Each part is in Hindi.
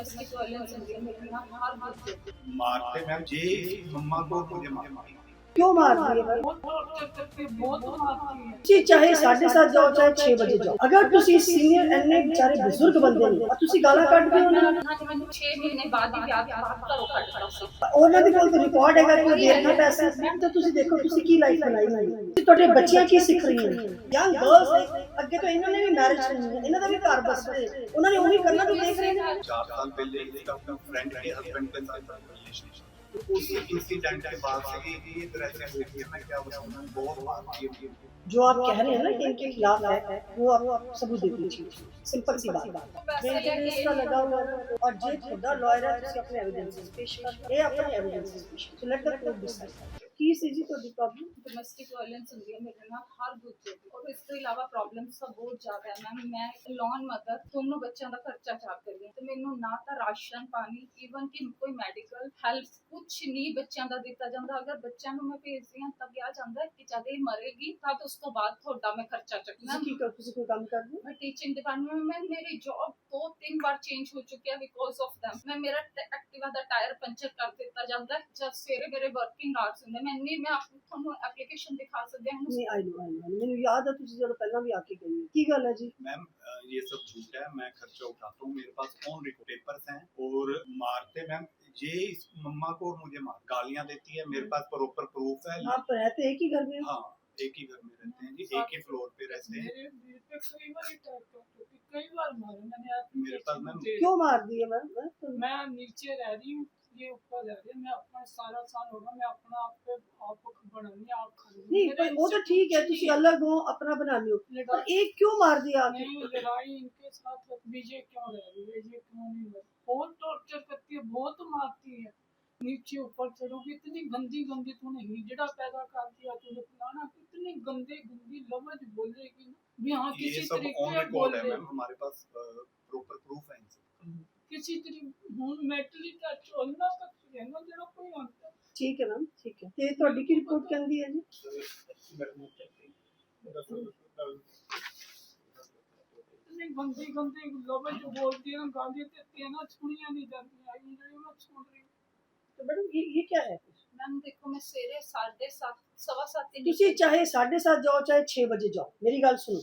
डोमेस्टिक वायलेंस होती है मेरे यहाँ हर बच्चे को। मारते मैम जे मम्मा को मुझे मारती क्यों मार दिए मैम? बहुत टॉर्चर करती है, बहुत मारती है। ਤੁਸੀਂ ਚਾਹੇ 7:30 ਜਾਓ ਚਾਹੇ 6 ਵਜੇ ਜਾਓ, ਅਗਰ ਤੁਸੀਂ ਸੀਨੀਅਰ ਇੰਨੇ ਵਿਚਾਰੇ ਬਜ਼ੁਰਗ ਬੰਦੇ ਨੇ ਤਾਂ ਤੁਸੀਂ ਗਾਲਾਂ ਕੱਢਦੇ ਹੋ ਉਹਨਾਂ ਨੂੰ। ਉਹਨਾਂ ਨੇ ਮੈਨੂੰ 6 ਮਹੀਨੇ ਬਾਅਦ ਹੀ ਵਿਆਹ ਕੇ ਬਾਹਰ ਘਰੋਂ ਕੱਢਤਾ ਸੀ। ਉਹਨਾਂ ਦੇ ਕੋਲ ਤਾਂ ਰਿਕਾਰਡ ਹੈਗਾ ਕਿ ਉਹ ਦੇ ਰਹੇ ਪੈਸੇ। ਤਾਂ ਤੁਸੀਂ ਦੇਖੋ ਤੁਸੀਂ ਕੀ ਲਾਈਫ ਬਣਾਈ ਹੋਈ ਹੈ, ਤੁਹਾਡੇ ਬੱਚੀਆਂ ਕੀ ਸਿੱਖ ਰਹੀਆਂ ਨੇ। ਯੰਗ ਗਰਲਸ ਨੇ, ਅੱਗੇ ਤੋਂ ਇਹਨਾਂ ਨੇ ਵੀ ਮੈਰਿਜ ਕਰਨੀ ਹੈ, ਇਹਨਾਂ ਦਾ ਵੀ ਘਰ ਬਸ ਰਹੇ, ਉਹਨਾਂ ਨੇ ਉਹੀ ਕਰਨਾ ਜੋ ਦੇਖ ਰਹੇ ਨੇ। 4 साल पहले इसका अपना फ्रेंड के हस्बैंड के साथ रिलेशनशिप, उस इंसिडेंट के बाद से ये तरह से हुई है। मैं क्या बताऊं, बहुत मारती है। जो आप कह रहे हैं ना कि इनके खिलाफ है, वो आप सबूत दे दीजिए। सिंपल सी बात, मेंटेनेंस का लगा हुआ है और जे खुदा लॉयर है, ਤੁਸੀਂ ਆਪਣੇ ਐਵੀਡੈਂਸਸ ਪੇਸ਼ ਕਰੋ। ਇਹ ਆਪਣੇ ਐਵੀਡੈਂਸਸ ਪੇਸ਼ ਕਰੋ। So let the court decide ਕੀ ਸੀ ਜੀ ਤੁਹਾਡੀ ਪ੍ਰੋਬਲਮ। ਡੋਮੈਸਟਿਕ ਵਾਇਲੈਂਸ ਹੁੰਦੀ ਹੈ ਮੇਰੇ ਨਾਲ ਹਰ ਦੂਜੇ ਦੀ, ਔਰ ਇਸ ਤੋਂ ਇਲਾਵਾ ਪ੍ਰੋਬਲਮਸ ਤਾਂ ਬਹੁਤ ਜ਼ਿਆਦਾ ਹੈ ਮੈਮ। ਮੈਂ ਲੋਨ ਮਦਰ ਦੋਨੋਂ ਬੱਚਿਆਂ ਦਾ ਖਰਚਾ ਚੱਕਦੀ ਹਾਂ ਤੇ ਮੈਨੂੰ ਨਾ ਤਾਂ ਰਾਸ਼ਨ ਪਾਣੀ, ਈਵਨ ਕਿ ਕੋਈ ਮੈਡੀਕਲ ਹੈਲਪ ਕੁਛ ਨਹੀਂ ਬੱਚਿਆਂ ਦਾ ਦਿੱਤਾ ਜਾਂਦਾ। ਅਗਰ ਬੱਚਿਆਂ ਨੂੰ ਮੈਂ ਭੇਜਦੀ ਹਾਂ ਤਾਂ ਕਿਹਾ ਜਾਂਦਾ ਕਿ ਜਦ ਇਹ ਮਰੇਗੀ ਤਾਂ ਉਸ ਤੋਂ ਬਾਅਦ ਤੁਹਾਡਾ ਮੈਂ ਖਰਚਾ ਚੱਕਣਾ। ਤੁਸੀਂ ਕੀ ਕਰ, ਤੁਸੀਂ ਕੋਈ ਕੰਮ ਕਰਦੇ ਹੋ? मैं टीचिंग डिपार्टमेंट में, मेरी जॉब 2-3 बार चेंज हो चुकी है बिकॉज ऑफ दैम। मैं मेरा एक्टिवा दा टायर पंचर कर दिता जाता है जब सवेरे मेरे वर्किंग आवर्स ਹੁੰਦੇ। मैं नहीं, मैं ਤੁਹਾਨੂੰ ਐਪਲੀਕੇਸ਼ਨ ਦਿਖਾ ਸਕਦੀ ਹਾਂ। ਨਹੀਂ ਆਈ ਨੋ ਮੈਨੂੰ ਯਾਦ ਹੈ ਤੁਸੀਂ ਜਦੋਂ ਪਹਿਲਾਂ ਵੀ ਆ ਕੇ ਗਈ ਹੋ। ਕੀ ਗੱਲ ਹੈ ਜੀ? मैम ये सब झूठ है, मैं खर्चा उठाता हूँ, मेरे पास ऑन पेपर्स हैं। और मारते मैम ये इस मम्मा को और मुझे गालियां देती है, मेरे पास प्रॉपर प्रूफ है। आप रहते एक ही घर में? हाँ, एक ही घर में रहते हैं जी, एक ही फ्लोर पे रहते हैं। कई बार मारे मैंने। मेरे पास मैम क्यों मार दिए मैम? मैं नीचे रह रही हूँ, ये ऊपर रह रही है। मैं अपना सारा साल होगा, मैं अपना आप बनानी आप खरीद नहीं पर वो तो ठीक है, ਤੁਸੀਂ अलग हो, अपना बना लो, पर एक क्यों मार दिया आपने? नहीं, लड़ाई इनके साथ बीजे क्यों रह रही है, ये क्यों नहीं रह रही। बहुत टॉर्चर करती है, बहुत मारती है। नीचे ऊपर चढ़ोगी, इतनी गंदी गंदी तूने हिजड़ा पैदा कर दिया, तूने फलाना, इतनी गंदी गंदी लफ्ज बोलेगी ना भी। हाँ, ये किसी सब ऑन तरीके रिकॉर्ड है मैम, हमारे पास प्रॉपर प्रूफ है इनसे। किसी तरीके मेंटली टच होना तक है ना जरा कोई अंतर। ठीक है मैम, ठीक है। ਤੇ ਤੁਹਾਡੀ ਕੀ ਰਿਪੋर्ट ਕਹਿੰਦੀ ਹੈ ਜੀ? इतनी गंदी गंदी लफ्ज बोलती है, गाली देती है ना, सुनिया नहीं जाती है। मैं सुन रही हूँ। तो मैडम ये क्या है? मैम देखो, मैं सवेरे 7:30 7:15 ਤੁਸੀਂ ਚਾਹੇ 7:30 ਜਾਓ ਚਾਹੇ 6 ਵਜੇ ਜਾਓ, ਮੇਰੀ ਗੱਲ ਸੁਣੋ।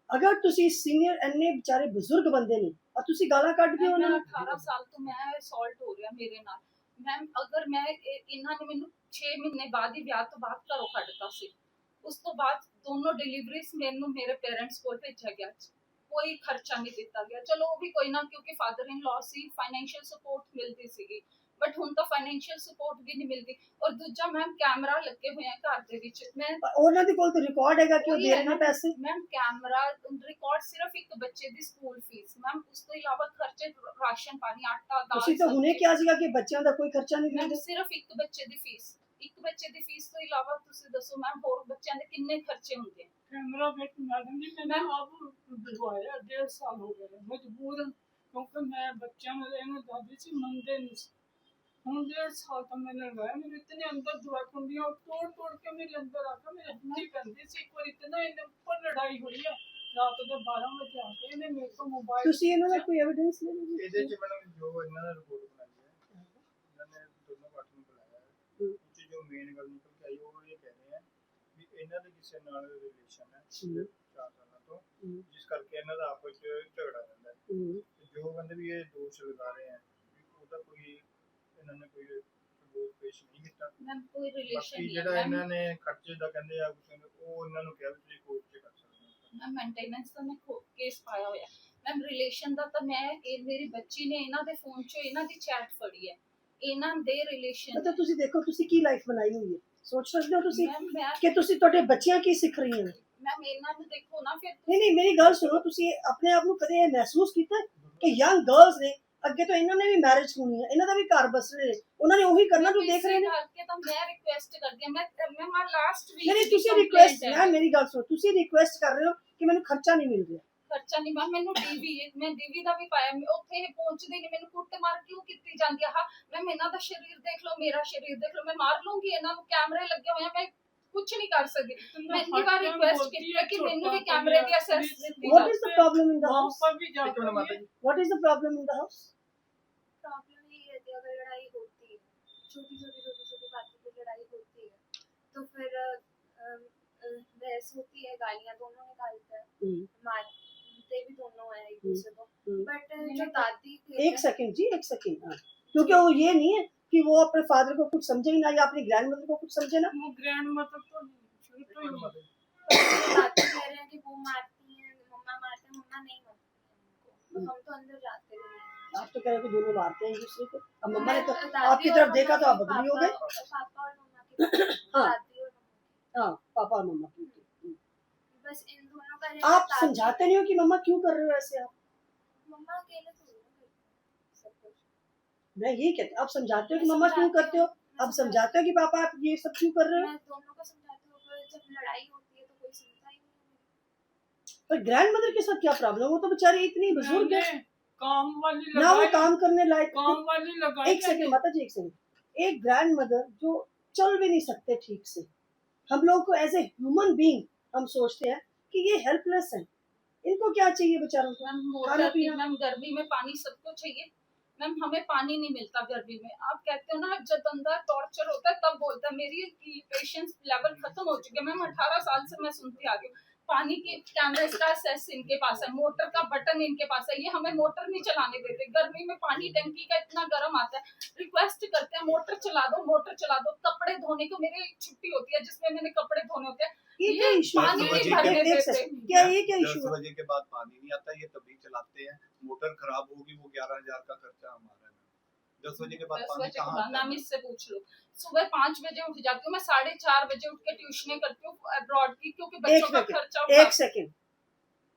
ਅਗਰ ਤੁਸੀਂ ਸੀਨੀਅਰ ਇੰਨੇ ਵਿਚਾਰੇ ਬਜ਼ੁਰਗ ਬੰਦੇ ਨੇ ਆ ਤੁਸੀਂ ਗਾਲਾਂ ਕੱਢਦੇ ਹੋ ਉਹਨਾਂ ਨੂੰ। 18 ਸਾਲ ਤੋਂ ਮੈਂ ਅਸੌਲਟ ਹੋ ਰਿਹਾ ਮੇਰੇ ਨਾਲ ਮੈਮ। ਅਗਰ ਮੈਂ ਇਹਨਾਂ ਨੇ ਮੈਨੂੰ 6 ਮਹੀਨੇ ਬਾਅਦ ਹੀ ਵਿਆਹ ਤੋਂ ਬਾਅਦ ਘਰੋਂ ਕੱਢਤਾ ਸੀ। ਉਸ ਤੋਂ ਬਾਅਦ ਦੋਨੋਂ ਡਿਲੀਵਰੀਜ਼ ਮੈਨੂੰ ਮੇਰੇ ਪੇਰੈਂਟਸ ਕੋਲ ਭੇਜਿਆ ਗਿਆ, ਕੋਈ ਖਰਚਾ ਨਹੀਂ ਦਿੱਤਾ ਗਿਆ। ਚਲੋ ਉਹ ਵੀ ਕੋਈ ਨਾ, ਕਿਉਂਕਿ father in law C, financial support ਮਿਲਦੀ ਸੀਗੀ, ਬਟ ਹੁਣ ਤਾਂ ਫਾਈਨੈਂਸ਼ੀਅਲ ਸਪੋਰਟ ਵੀ ਨਹੀਂ ਮਿਲਦੀ। ਔਰ ਦੂਜਾ ਮੈਮ ਕੈਮਰਾ ਲੱਗੇ ਹੋਏ ਆ ਘਰ ਦੇ ਵਿੱਚ। ਮੈਂ ਉਹਨਾਂ ਦੇ ਕੋਲ ਤਾਂ ਰਿਕਾਰਡ ਹੈਗਾ ਕਿ ਉਹ ਦੇ ਰਹੇ ਨੇ ਪੈਸੇ। ਮੈਮ ਕੈਮਰਾ ਰਿਕਾਰਡ ਸਿਰਫ ਇੱਕ ਬੱਚੇ ਦੀ ਸਕੂਲ ਫੀਸ ਮੈਮ, ਉਸ ਤੋਂ ਇਲਾਵਾ ਖਰਚੇ ਰਾਸ਼ਨ ਪਾਣੀ ਆਟਾ ਦਾਲ। ਤੁਸੀਂ ਤਾਂ ਹੁਣੇ ਕਿਹਾ ਸੀਗਾ ਕਿ ਬੱਚਿਆਂ ਦਾ ਕੋਈ ਖਰਚਾ ਨਹੀਂ ਮੈਮ ਦਿੰਦੇ। ਸਿਰਫ ਇੱਕ ਬੱਚੇ ਦੀ ਫੀਸ, ਇੱਕ ਬੱਚੇ ਦੀ ਫੀਸ ਤੋਂ ਇਲਾਵਾ ਤੁਸੀਂ ਦੱਸੋ ਮੈਮ ਹੋਰ ਬੱਚਿਆਂ ਦੇ ਕਿੰਨੇ ਖਰਚੇ ਹੁੰਦੇ। ਕੈਮਰਾ ਵਿੱਚ ਮੈਡਮ ਜੀ मैंने ਆਪ ਦਿਖਵਾਇਆ 1.5 ਸਾਲ ਹੋ ਗਏ ਮਜਬੂਰਨ, ਕਿਉਂਕਿ ਮੈਂ ਬੱਚਿਆਂ ਨੂੰ ਇਹਨਾਂ ਦਾਦੀ ਸੀ ਮੰਨਦੇ ਨਹੀਂ ਸੀ। ਹੁਣ 1.5 ਸਾਲ ਤੋਂ मैंने लगाया, मेरे इतने अंदर दुआ कुंडियां तोड़ तोड़ के मेरे अंदर आकर मेरे हत्थी पैंदी सी। एक बार इतना इन्हें ऊपर लड़ाई हुई है रात के 12 बजे आके इन्हें मेरे को मोबाइल। ਤੁਸੀਂ ਇਹਨਾਂ ਦਾ ਕੋਈ ਐਵੀਡੈਂਸ ਲੈ ਲਓ। ਇਹਦੇ ਚ ਮੈਡਮ ਜੋ ਇਹਨਾਂ ਦਾ ਰਿਪੋਰਟ ਬਣਾਈ ਹੈ, ਇਹਨਾਂ ਨੇ ਦੋਨੋਂ ਪਾਰਟੀ ਨੂੰ ਬੁਲਾਇਆ ਹੈ। ਉੱਚ ਜੋ ਮੇਨ ਗੱਲ ਨਿਕਲ ਕੇ ਆਈ ਉਹ ਇਹ ਕਹਿ ਰਹੇ ਆ ਵੀ ਇਹਨਾਂ ਦੇ ਕਿਸੇ ਨਾਲ ਰਿਲੇਸ਼ਨ ਹੈ 4 ਸਾਲਾਂ ਤੋਂ, ਜਿਸ ਕਰਕੇ ਇਹਨਾਂ ਦਾ ਆਪਸ ਵਿੱਚ ਝਗੜਾ ਰਹਿੰਦਾ ਹੈ। ਜੋ ਬੰਦੇ ਵੀ ਇਹ ਦੋਸ਼ ਲਗਾ ਰਹੇ ਆ ਵੀ ਉਹਦਾ ਕੋਈ ਇਹਨਾਂ ਨੇ ਕੋਈ ਸਬੂਤ ਪੇਸ਼ ਨਹੀਂ ਕੀਤਾ। ਮੈਮ ਕੋਈ ਰਿਲੇਸ਼ਨ ਨਹੀਂ ਜਿਹੜਾ ਇਹਨਾਂ ਨੇ ਖਰਚੇ ਦਾ ਕਹਿੰਦੇ ਆ ਉਹ ਇਹਨਾਂ ਨੂੰ ਕਿਹਾ ਵੀ ਤੁਸੀਂ ਕੋਰਟ 'ਚ ਕਰ ਸਕਦੇ ਹੋ। ਮੈਮ ਮੇਨਟੇਨੈਂਸ ਦਾ ਮੈਂ ਕੇਸ ਪਾਇਆ ਹੋਇਆ ਮੈਮ। ਰਿਲੇਸ਼ਨ ਦਾ ਤਾਂ ਮੈਂ ਮੇਰੀ ਬੱਚੀ ਨੇ ਇਹਨਾਂ ਦੇ ਫੋਨ 'ਚੋਂ ਇਹਨਾਂ ਦੀ ਚੈਟ ਫੜੀ ਹੈ, ਇਹਨਾਂ ਦੇ ਰਿਲੇਸ਼ਨ। ਤਾਂ ਤੁਸੀਂ ਦੇਖੋ ਤੁਸੀਂ ਕੀ ਲਾਈਫ ਬਣਾਈ ਹੋਈ ਹੈ, ਸੋਚ ਸਕਦੇ ਹੋ ਤੁਸੀਂ ਮੈਂ ਕਿ ਤੁਸੀਂ ਤੁਹਾਡੇ ਬੱਚਿਆਂ ਕੀ ਸਿੱਖ ਰਹੀਆਂ ਨੇ। ਮੈਮ ਇਹਨਾਂ ਨੂੰ ਦੇਖੋ ਨਾ ਫਿਰ। ਨਹੀਂ ਮੇਰੀ ਗੱਲ ਸੁਣੋ, ਤੁਸੀਂ ਆਪਣੇ ਆਪ ਨੂੰ ਕਦੇ ਇਹ ਮਹਿਸੂਸ ਕੀਤਾ ਕਿ ਯੰਗ ਗਰਲਸ ਨੇ, ਅੱਗੇ ਤੋਂ ਇਹਨਾਂ ਨੇ ਵੀ ਮੈਰਿਜ ਹੋਣੀ ਹੈ, ਇਹਨਾਂ ਦਾ ਵੀ ਘਰ ਬਸ ਰਹੇ, ਉਹਨਾਂ ਨੇ ਉਹੀ ਕਰਨਾ ਜੋ ਦੇਖ ਰਹੇ ਨੇ। ਕਰਕੇ ਤਾਂ ਮੈਂ ਰਿਕੁਐਸਟ ਕਰਦੀ ਹਾਂ, ਮੈਂ ਮਾ ਲਾਸਟ ਵੀਕ ਨਹੀਂ ਤੁਸੀਂ ਰਿਕੁਐਸਟ, ਮੈਂ ਮੇਰੀ ਗੱਲ ਸੁਣੋ, ਤੁਸੀਂ ਰਿਕੁਐਸਟ ਕਰ ਰਹੇ ਹੋ ਕਿ ਮੈਨੂੰ ਖਰਚਾ ਨਹੀਂ ਮਿਲ ਰਿਹਾ। ਖਰਚਾ ਨਹੀਂ ਮੈਨੂੰ ਡੀਵੀ, ਮੈਂ ਡੀਵੀ ਦਾ ਵੀ ਪਾਇਆ, ਉੱਥੇ ਇਹ ਪਹੁੰਚਦੇ ਨਹੀਂ, ਮੈਨੂੰ ਕੁੱਟ ਮਾਰ ਕਿਉਂ ਕੀਤੀ ਜਾਂਦੀ ਆ। ਮੈਮ ਇਹਨਾਂ ਦਾ ਸਰੀਰ ਦੇਖ ਲਓ, ਮੇਰਾ ਸਰੀਰ ਦੇਖ ਲਓ, ਮੈਂ ਮਾਰ ਲੂੰਗੀ ਇਹਨਾਂ ਨੂੰ। ਕੈਮਰੇ ਲੱਗੇ ਹੋਏ ਆ, ਮੈਂ ਕੁਝ ਨਹੀਂ ਕਰ ਸਕਦੀ। ਮੈਂ ਇੰਨੀ ਵਾਰ ਰਿਕੁਐਸਟ ਕੀਤੀ ਹੈ ਕਿ ਮੈਨੂੰ ਵੀ ਕੈਮਰੇ ਦੀ ਅਸੈਸ ਦਿੱਤੀ। What is the problem in the house? पर भी जाकर What is the problem in the house? छोटी बातों पे लड़ाई होती है, तो फिर बहस होती है, गालियाँ दोनों निकालते हैं, मारते भी दोनों हैं एक दूसरे को। बट जो दादी एक सेकंड जी, एक सेकंड। हाँ, क्योंकि वो ये नहीं है कि वो अपने फादर को कुछ समझे ही ना, या अपनी ग्रैंड मदर को कुछ समझे ना। वो ग्रैंड मदर तो नहीं, तो ही नहीं। दादी कह रहे हैं कि वो मारती हैं, मम्मा मारते हैं, मम्मा नहीं मारती हैं उनको, तो हम तो अंदर जाते भी नहीं। आप तो कह रहे हो कि दोनों मारते हैं एक दूसरे को। अब मम्मा ने तो दादी आपकी और तरफ मम्मा देखा तो आप की, बदली हो गए। पापा और मम्मा की, हाँ। दादी और मम्मा की। हाँ, पापा और मम्मा की। बस इन दोनों का आप समझाते नहीं हो कि मम्मा क्यों कर रहे हो ऐसे? आप मम्मा अकेले थोड़ी ना करती हैं सब कुछ। मैं यही कहती, आप समझाते हो कि मैं मम्मा क्यों समझाती करते हो? हूँ, आप समझाते हो कि पापा आप ये सब क्यों कर रहे हो? मैं दोनों को समझाती हूँ, पर जब लड़ाई होती है तो कोई सुनता ही नहीं है। पर ग्रैंड मदर के साथ क्या प्रॉब्लम? वो तो बेचारी इतनी बुजुर्ग है, मैंने काम वाली ना वो लगाई, काम करने लायक। काम वाली लगाई। एक सेकंड माता जी, एक सेकंड। एक ग्रैंड मदर जो चल भी नहीं सकते ठीक से, हम लोग को एज ए ह्यूमन बीइंग हम सोचते हैं कि ये हेल्पलेस है, इनको क्या चाहिए बेचारों को? मैम खाना मोटर पीना। मैम गर्मी में पानी सबको चाहिए मैम, हमें पानी नहीं मिलता गर्मी में। आप कहते हो ना जब अंदर टॉर्चर होता है तब बोलता है। मेरी पेशेंस लेवल खत्म हो चुकी है मैम, 18 साल से मैं सुनती आ रही हूँ। पानी के कैमरेज का एक्सेस इनके पास है, मोटर का बटन इनके पास है, ये हमें मोटर नहीं चलाने देते। गर्मी में पानी टंकी का इतना गर्म आता है, रिक्वेस्ट करते हैं मोटर चला दो, मोटर चला दो। कपड़े धोने को मेरी छुट्टी होती है जिसमें मैंने कपड़े धोने होते हैं, ये क्या इशू है? पानी नहीं एक भरने एक देते। सेकंड, क्या ये क्या 10 इशू है? बजे के बाद पानी नहीं आता, ये तभी चलाते हैं। मोटर खराब होगी, वो 11,000 का खर्चा हमारा है। 10 बजे के बाद 10 पानी बजे के कहाँ बाद आता नाम है? इससे पूछ लो। सुबह 5 बजे उठ जाती हूँ मैं, 4:30 बजे उठ के ट्यूशनें करती हूँ अब्रॉड की, क्योंकि बच्चों का खर्चा एक सेकंड,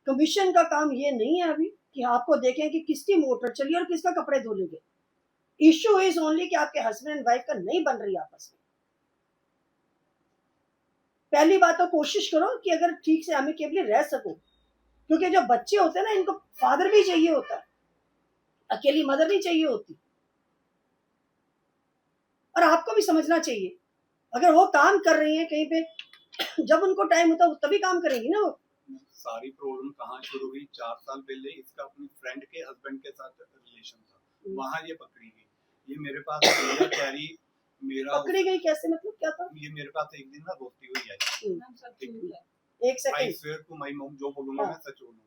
कमीशन का काम ये नहीं है अभी कि आपको देखें कि किसकी मोटर चली और किसका कपड़े धो लेंगे। इशू इज ओनली कि आपके हस्बैंड एंड वाइफ का नहीं बन रही आपस में। पहली बात तो कोशिश करो कि अगर ठीक से अमिकेबली रह सको, क्योंकि जो बच्चे होते हैं ना, इनको फादर भी चाहिए होता है, अकेली मदर नहीं चाहिए होती। और आपको भी समझना चाहिए, अगर वो काम कर रही है कहीं पे, जब उनको टाइम होता है वो तभी काम करेंगी ना वो। सारी प्रॉब्लम कहाँ शुरू हुई? 4 साल पहले इसका अपनी फ्रेंड के हस्बैंड के साथ रिलेशन था, वहाँ ये पकड़ी गई। ये मेरे पास कह रही मेरा पकड़ी गई कैसे, मतलब क्या था? ये मेरे पास एक दिन ना रोती हुई आई। मैम सब झूठ है। एक I second, swear to my mom, जो बोलूंगा हाँ। मैं सच बोलूंगा।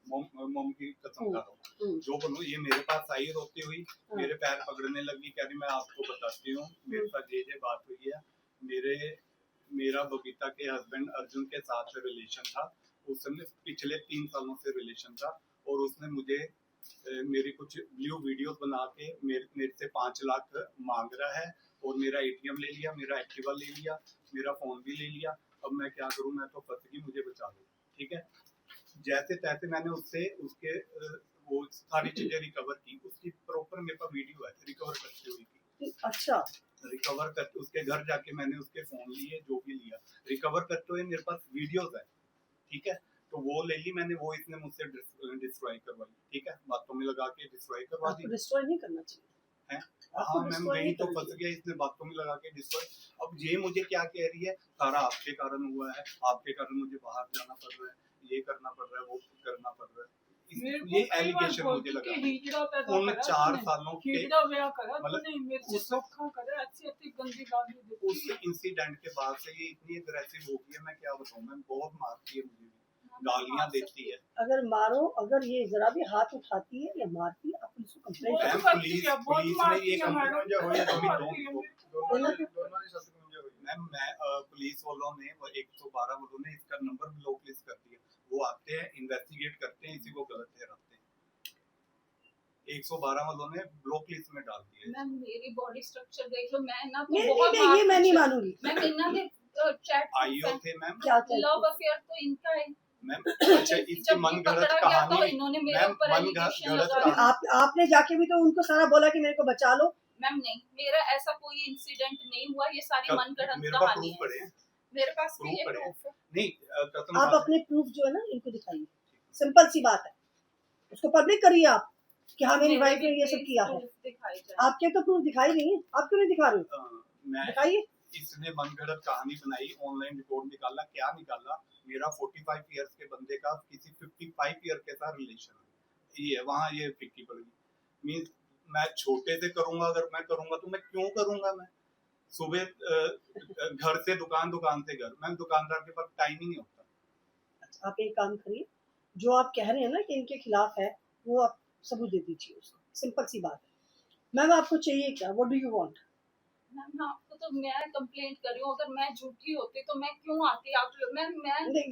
मॉम की कसम खा रहा हूँ, जो बोलूँ। ये मेरे पास आई रोती हुई, मेरे पैर पकड़ने लगी, कह रही मैं आपको बताती हूँ मेरे साथ ये बात हुई है। मेरा बबीता के हस्बैंड अर्जुन के साथ रिलेशन था, उस समय पिछले 3 सालों से रिलेशन था, और उसने मुझे मेरी कुछ ब्लू वीडियोस बना के मेरे से 5 लाख मांग रहा है, और मेरा एटीएम ले लिया, मेरा एक्टिवा ले लिया, मेरा फोन भी ले लिया। अब मैं क्या करूं? मैं तो फंस गई, मुझे बचा लो। ठीक है, जैसे तैसे मैंने उससे उसके वो सारी चीजें रिकवर की। उसकी प्रॉपर मेरे पास वीडियो है रिकवर करते हुए की। अच्छा, रिकवर करते उसके घर जाके मैंने उसके फोन लिए, जो भी लिया रिकवर करते हुए मेरे पास वीडियोस है। ठीक है, तो वो ले ली मैंने, वो इसने मुझसे डिस्ट्रॉय करवाई। ठीक है, बातों में लगा के डिस्ट्रॉय करवा दी। आपको डिस्ट्रॉय नहीं करना चाहिए। है आपको हाँ मैम, destroy वही नहीं तो करना फंस गया, इसने बातों में लगा के डिस्ट्रॉय। अब ये मुझे क्या कह रही है, सारा आपके कारण हुआ है, आपके कारण मुझे बाहर जाना पड़ रहा है, ये करना पड़ रहा है, वो करना पड़ रहा है। ये एलिगेशन मुझे लगा उन 4 सालों के मतलब उस इंसिडेंट के बाद से ये इतनी अग्रेसिव हो गई है, मैं क्या बताऊं। मैं बहुत मारती है, मुझे भी गालियां देती है। अगर मारो, अगर ये जरा भी हाथ उठाती है या मारती है, आप पुलिस को कंप्लेंट बहुत करो। पुलिस ने ये मैडम, मैम मैं पुलिस वालों ने 112 वालों ने इसका नंबर ब्लॉक लिस्ट कर दिया। वो आते हैं, इन्वेस्टिगेट करते हैं, इसी को गलत ठहराते हैं। 112 वालों ने ब्लॉक लिस्ट में डाल दिया। मैम मेरी बॉडी स्ट्रक्चर देख लो, मैं ना तो नहीं, बहुत नहीं, ये मैं नहीं मानूंगी। मैम इन्ना के चैट आईओ थे मैम, क्या लव अफेयर तो इनका है मैम। अच्छा, इसकी मन गढ़ंत तो कहानी, इन्होंने मेरे मैम ऊपर मन एलिगेशन गढ़ंत लगा कहानी। आपने जाके भी तो उनको सारा बोला कि मेरे को बचा लो। मैम नहीं, मेरा ऐसा कोई इंसिडेंट नहीं हुआ, ये सारी मन गढ़ंत मेरे पास कहानी प्रूफ है। पड़े हैं, मेरे पास भी प्रूफ ये पड़े हैं। प्रूफ है। नहीं कसम आप खा अपने प्रूफ जो है ना इनको दिखाइए, सिंपल सी बात है, उसको पब्लिक करिए आप कि हाँ मेरी वाइफ ने ये सब किया है। आपके तो प्रूफ दिखाई नहीं है, आप क्यों नहीं दिखा रहे हो? मैं दिखाइए। इसने मनगढ़ंत कहानी बनाई, ऑनलाइन रिकॉर्ड निकाला, क्या निकाला, मेरा 45 इयर्स के बंदे का किसी 55 ईयर के साथ रिलेशन है, ये वहाँ ये फिक्की पड़ गई। मीन्स मैं छोटे से करूंगा, अगर मैं करूंगा तो मैं क्यों करूंगा? मैं सुबह घर से दुकान, दुकान से घर, मैम दुकानदार के पास टाइम ही नहीं होता। आप एक काम करिए, जो आप कह रहे हैं ना कि इनके खिलाफ है, वो आप सबूत दे दीजिए उसको, सिंपल सी बात है। मैम आपको चाहिए क्या, what do you want? Ma'am आपको तो मैं कंप्लेंट कर रही हूँ, अगर मैं झूठी होती तो मैं क्यों आती आप लोग? मैं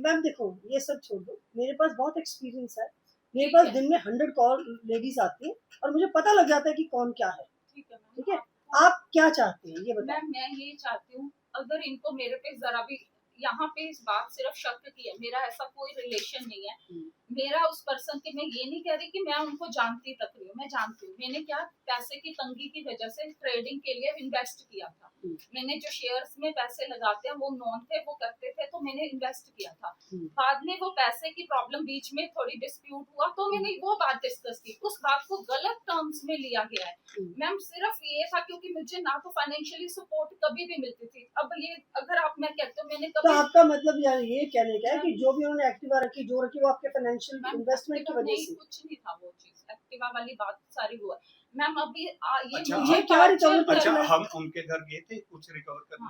मैम देखो, ये सब छोड़ दो, मेरे पास बहुत एक्सपीरियंस है, मेरे ठीक पास है। दिन में 100 कॉल लेडीज आती है और मुझे पता लग जाता है कि कौन क्या है। ठीक है ठीक है, मैम। आप क्या चाहते हैं ये बताएं। मैं ये चाहती हूँ, अगर इनको मेरे पे जरा भी यहाँ पे इस बात सिर्फ शक की है, मेरा ऐसा कोई रिलेशन नहीं है। मेरा उस पर्सन के, मैं ये नहीं कह रही कि मैं उनको जानती तक रही हूँ, मैं जानती हूँ। मैंने क्या पैसे की तंगी की वजह से ट्रेडिंग के लिए इन्वेस्ट किया था। मैंने जो शेयर्स में पैसे लगाते हैं वो नॉन थे, वो करते थे, तो मैंने इन्वेस्ट किया था। बाद में वो पैसे की प्रॉब्लम, बीच में थोड़ी डिस्प्यूट हुआ तो मैंने वो बात डिस्कस की, उस बात को गलत टर्म्स में लिया गया है। मैम सिर्फ ये था क्योंकि मुझे ना तो फाइनेंशियली सपोर्ट कभी भी मिलती थी। अब ये अगर आप, मैं कहती हूँ मैंने तो कभी, आपका मतलब यार ये कहने का है कि जो भी उन्होंने एक्टिवा रखी, जो रखी, वो आपके फाइनेंशियल मैम इन्वेस्टमेंट की एक्टिवा वजह नहीं, से। कुछ नहीं था वो चीज, एक्टिवा वाली बात सारी हुआ। मैम अभी ये अच्छा, मुझे ये क्या रिकवर कर अच्छा, रहा है? हम उनके घर गए थे कुछ रिकवर करने,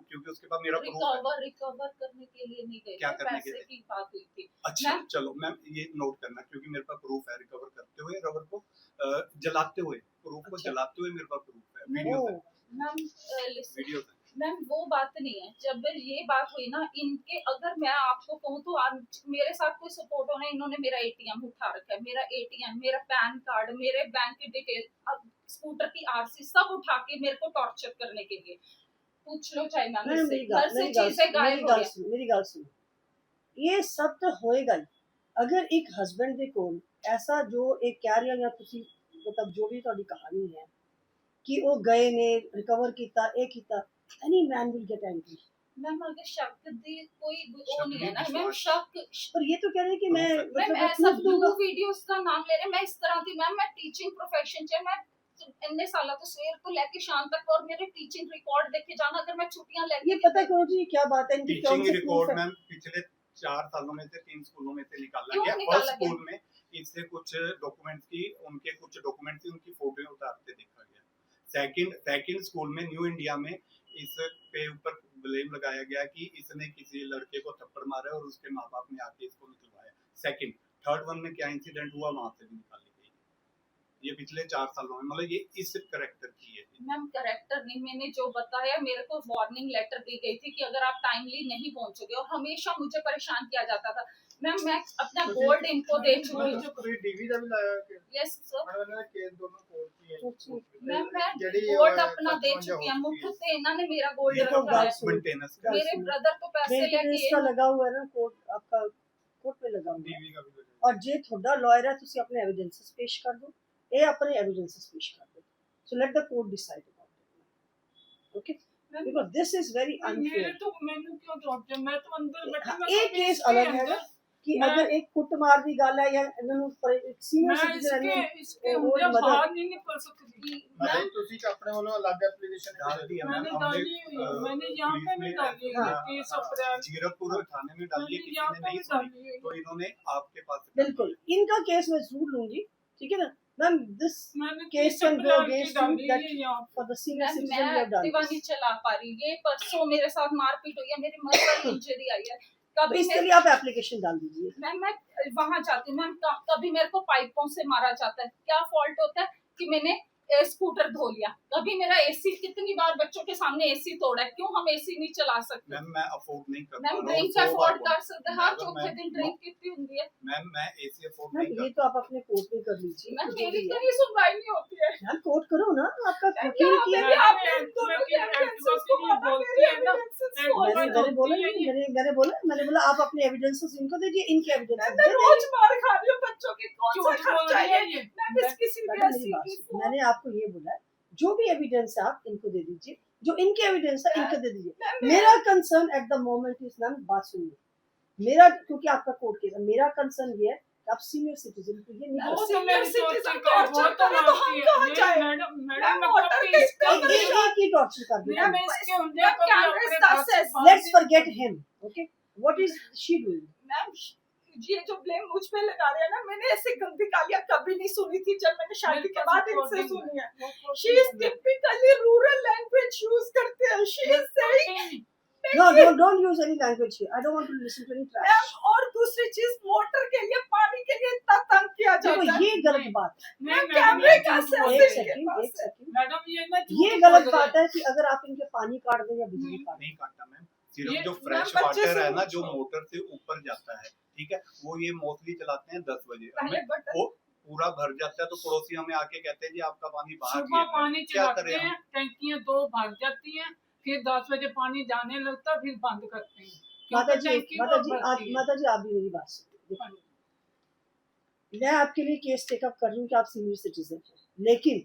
क्योंकि उसके बाद मेरा प्रूफ है। रिकवर करने के लिए नहीं गए क्या थे, करने के पैसे लिए? की बात हुई थी। अच्छा मैम, चलो मैम, ये नोट करना, क्योंकि मेरे पास प्रूफ है रिकवर करते हुए, रबर को जलाते हुए, प्रूफ को अच्छा। जलाते हुए मेरे पास प्रूफ है, वीडियो है, मैम वीडियो है। मैम वो बात नहीं है। जब ये बात हुई ना इनके, अगर मैं आपको कहूँ तो आज मेरे साथ कोई सपोर्ट होना, इन्होंने मेरा एटीएम उठा रखा है, मेरा एटीएम, मेरा पैन कार्ड, मेरे बैंक की डिटेल, अब स्कूटर की आरसी सब उठा के मेरे को टॉर्चर करने के लिए, पूछ लो चाहे मैम नहीं, इससे, घर से चीजें गायब हो गई। मेरी गल सुनो, ये सब तो होएगा ही। अगर एक हस्बैंड दे कोल ऐसा जो एक कह रहे या तुसी मतलब जो भी ਤੁਹਾਡੀ कहानी है कि वो गए ने रिकवर किया, ये किया, any man will get angry. Ma'am अगर शक दी कोई वो नहीं है ना शक मैम, नहीं, शक। पर ये तो कह रहे हैं कि मैं मैम मतलब ऐसा proof दूंगा। ब्लू वीडियोस का नाम ले रहे, मैं इस तरह की मैम, मैं टीचिंग प्रोफेशन च मैं इतने साल तो सवेर तो लेके शाम तक, और मेरे टीचिंग रिकॉर्ड देखे जाना, अगर मैं छुट्टियां लेके, ये पता करो जी क्या बात है, इनकी कौन टीचिंग सी रिकॉर्ड proof है? मैम पिछले 4 सालों में से 3 स्कूलों में से निकाला क्यों गया। निकाला फर्स्ट गया? स्कूल में इससे कुछ डॉक्यूमेंट्स की, उनके कुछ डॉक्यूमेंट्स की उनकी फोटो उतारते देखा गया। सेकंड स्कूल में न्यू इंडिया में इस पे ऊपर ब्लेम लगाया गया कि इसने किसी लड़के को थप्पड़ मारा और उसके माँ बाप ने आके इसको निकलवाया। सेकंड, थर्ड वन में क्या इंसिडेंट हुआ वहां से भी निकाली गई। ये पिछले 4 सालों में, मतलब ये इस करेक्टर की है। मैम करेक्टर नहीं, मैंने जो बताया, मेरे को वार्निंग लेटर दी गई थी कि अगर आप टाइमली नहीं पहुंचोगे, और हमेशा मुझे परेशान किया जाता था। मैम मैं अपना गोल्ड इनको दे चुकी हूँ। ਕੋਈ ਡੀਵੀ ਦਾ ਵੀ ਲਾਇਆ ਕਿ यस सर, ਉਹਨਾਂ ਨੇ ਕੇਸ ਦੋਨੋਂ ਕੋਲ ਕੀ ਹੈ मैम मैं गोल्ड अपना दे चुकी हूँ, मुफ्त से इन्होंने मेरा गोल्ड ये तो रखा है। बात सुनो। मेंटेनेंस बात मेरे सुनो। ब्रदर तो पैसे मेंटेनेंस लेके का लगा हुआ है ना कोर्ट, आपका कोर्ट पे लगा हुआ है। ਡੀਵੀ ਦਾ ਵੀ ਲਗਾਇਆ और जे थोड़ा लॉयर है ਤੁਸੀਂ अपने एविडेंसेस पेश कर दो, ये अपने एविडेंसेस पेश कर दो, so let the court decide about it. Okay, because this is very मेरे अनफेयर। तो मैंने क्यों डॉक्टर, मैं तो अंदर बैठी, मैं एक केस अलग है कि अगर एक कुटमार की गल है या इन्होंने सीनियर सिटीजन है इसके वो अंदर मदद बाहर नहीं निकल सकती। ਮਤਲਬ ਤੁਸੀਂ ਆਪਣੇ ਵੱਲੋਂ ਅਲੱਗ ਐਪਲੀਕੇਸ਼ਨ डाल दिया मैम, मैंने डाली हुई है, मैंने यहाँ पे भी डाली है, 30 अप्रैल जीरकपुर थाने में डाली है, किसी यहाँ ने पे नहीं भी सुनी डाली हुई तो है। इन्होंने आपके पास बिल्कुल इनका केस मैं जरूर लूंगी, ठीक है ना मैम। दिस मैंने केस 30 कैन गो अप्रैल की अगेंस्ट डाली यू है दैट यहाँ पे। फॉर द सीनियर मैं citizen you have done Activa नहीं चला पा रही, ये परसों मेरे साथ मारपीट हुई है, मेरी मसल इंजरी आई है। तो कभी इसके लिए आप एप्लीकेशन डाल दीजिए। मैं वहां जाती हूँ मैम, कभी मेरे को पाइपों से मारा जाता है, क्या फॉल्ट होता है कि मैंने स्कूटर धो लिया, कभी मेरा एसी, कितनी बार बच्चों के सामने एसी तोड़ा है, क्यों हम एसी नहीं चला सकते? मैम मैं अफोर्ड नहीं कर पा मैम रहा हूँ, ड्रिंक 100 बार अफोर्ड कर सकते हैं, हर अगर चौथे मैं- दिन ड्रिंक कितनी होती है। मैम मैं एसी अफोर्ड मैम नहीं ये कर तो आप अपने कोर्ट में कर लीजिए, मैम जो मेरी भी तो है। नहीं सुनवाई नहीं होती है। यार कोर्ट करो ना, आपका क्या वकील की आपने- है। आपने दोनों के evidences को माना, मेरे evidences को मैंने माना। मैंने बोला नहीं, मैंने बोला आप अपने एविडेंसेस इनको दीजिए, इनके एविडेंसेस मैं रोज मार खा रही हूँ बच्चों की, कौन सा झूठ बोल खर्चा रही है है ये। मैम इसकी सीबीएसई की फॉर्म। मैंने आपको ये बोला है, जो भी एविडेंस है आप इनको दे दीजिए, जो इनके एविडेंस है इनको दे दीजिए। मेरा concern at the moment is ma'am, बात सुनिए मेरा, क्योंकि आपका कोर्ट केस है, मेरा कंसर्न ये है कि आप सीनियर सिटीजन को ये नहीं वो कर तो मेरी citizen torture करे, torture तो करे तो हम हम कहाँ जाए? मैडम मैम, मैं order कभी के इसका इसका सकते, एक ही टॉर्चर कर मैम देते इसके अंदर कभी कैमरे अपने साथ से पास- let's forget him. Okay, what is she doing? Ma'am ये जो ब्लेम मुझ पे लगा रहे हैं ना, मैंने ऐसी गंदी गालियां कभी नहीं सुनी थी जब मैंने शादी के बाद इनसे सुनी है। She is typically rural language use करते हैं। She is saying No, don't use any language here. I don't want to listen to any trash. Ma'am और दूसरी चीज, मोटर के लिए पानी के लिए इतना तंग किया जाता देखो है। ये गलत बात है। मैं कैमरे का एक सेंसर सेकंड मैडम ये गलत बात है कि अगर आप इनके पानी काट दें या बिजली काट दें। नहीं काटता मैम, सिर्फ ये जो मैम फ्रेश बच्चे वाटर से है ना जो पूछो। मोटर से ऊपर जाता है, ठीक है, वो ये मोस्टली चलाते हैं 10 बजे। पहले हमें बटन- वो पूरा भर जाता है तो पड़ोसी हमें आके कहते हैं जी आपका पानी बाहर सुबह गिर रहा है। पानी क्या चलाते करें हम? हैं, टंकियां 2 भर जाती हैं, फिर 10 बजे पानी जाने लगता है, फिर बंद करते हैं। माता क्योंकि जी टंकी वो भरती है। माता जी आप भी मेरी बात सुनिए। मैं आपके लिए केस टेकअप कर रही हूँ कि आप सीनियर सिटीजन हैं, लेकिन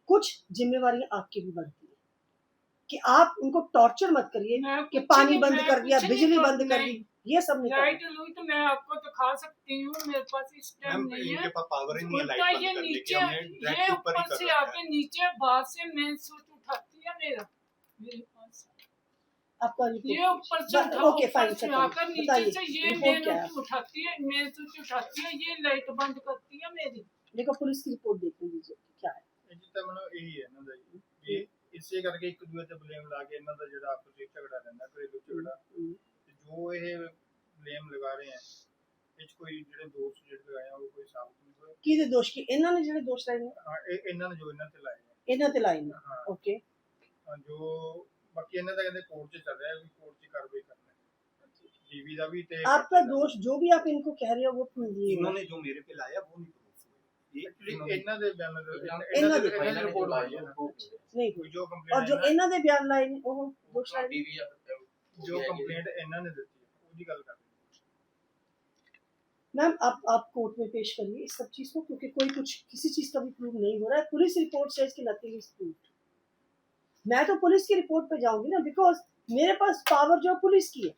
कुछ जिम्मेवारियां आपकी भी बनती है कि आप उनको टॉर्चर मत करिए मैं कि कुछ पानी नहीं- बंद मैं कर दिया, कुछ बिजली नहीं बंद कर दी, ये सब नहीं लाइट करना। लुई तो मैं आपको दिखा सकती हूँ, मेरे पास इस टाइम मैम नहीं इनके है। पास पावर ही नहीं है उल्टा लाइट ये बंद करने की, नीचे, हमने ये डायरेक्ट ऊपर ही ऊपर कर से रखा आके है। नीचे बाहर से मेन स्विच उठाती है मेरे पास। आपका ये ऊपर से ओके ऊपर फाइन, से आकर नीचे बताइए से ये रिपोर्ट मेन क्या है? उठाती है, मेन स्विच उठाती है, ये लाइट बंद करती है मेरी। देखो पुलिस की रिपोर्ट देख लीजिए क्या है। ਇਹ ਜਿੱਦਾਂ ਮੈਨੂੰ ਇਹੀ ਹੈ ਨਾ ਜੀ ਕਿ ਇਸੇ ਕਰਕੇ ਇੱਕ ਦੂਜੇ ਤੇ ਬਲੇਮ ਲਾ ਕੇ ਇਹਨਾਂ ਦਾ ਜਿਹੜਾ ਆਪਸ ਵਿੱਚ ਝਗੜਾ ਰਹਿੰਦਾ, ਘਰੇਲੂ ਝਗੜਾ, ਤੇ ਜੋ ਇਹ ਬਲੇਮ ਲਗਾ ਰਹੇ ਹੈ ਇਹ 'ਚ ਕੋਈ ਜਿਹੜੇ ਦੋਸ਼ ਜਿਹੜੇ ਲਗਾਏ ਆ ਉਹ ਕੋਈ ਸਾਬਤ ਨਹੀਂ ਹੋਏ। ਕਿਹਦੇ ਦੋਸ਼ ਕੀ ਇਹਨਾਂ ਨੇ ਜਿਹੜੇ ਦੋਸ਼ ਲਾਏ ਨੇ ਹਾਂ ਇਹਨਾਂ ਨੇ ਜੋ ਇਹਨਾਂ ਤੇ ਲਾਏ ਆ, ਇਹਨਾਂ ਤੇ ਲਾਏ ਨੇ। ਹਾਂ ओके ਜੋ ਬਾਕੀ ਇਹਨਾਂ ਦਾ ਕਹਿੰਦੇ ਕੋਰਟ 'ਚ ਚੱਲ ਰਿਹਾ ਵੀ ਕੋਰਟ 'ਚ ਕਾਰਵਾਈ करना है जीवी ਦਾ ਵੀ ਤੇ आपका दोष जो भी आप इनको कह रहे हो वो प्रूव नहीं हुआ। इन्होंने जो मेरे पे लाया वो नहीं प्रूफ हुआ। ये Actually ਇਹਨਾਂ ਦੇ ਬਿਆਨ ਇਹਨਾਂ ਦੇ ਰਿਪੋर्ट ਆਈ ਹੈ ਨਾ नहीं ਕੋਈ ਜੋ और ਕੰਪਲੇਂਟ जो ਇਹਨਾਂ ਦੇ ਬਿਆਨ ਲਾਏ ਨੇ ਉਹ ਦੋਸ਼ ਲਾਏ ਨੇ। ਜੋ ਕੰਪਲੇਂਟ ਇਹਨਾਂ ਨੇ ਦਿੱਤੀ ਹੈ ਉਹਦੀ ਗੱਲ ਕਰ ਰਹੇ मैम आप कोर्ट में पेश करिए इस सब चीज को, क्योंकि कोई कुछ किसी चीज का भी प्रूव नहीं हो रहा है। पुलिस रिपोर्ट सेज कि नथिंग इज प्रूव्ड। मैं तो पुलिस की रिपोर्ट पे जाऊंगी ना, बिकॉज मेरे पास पावर जो पुलिस की है।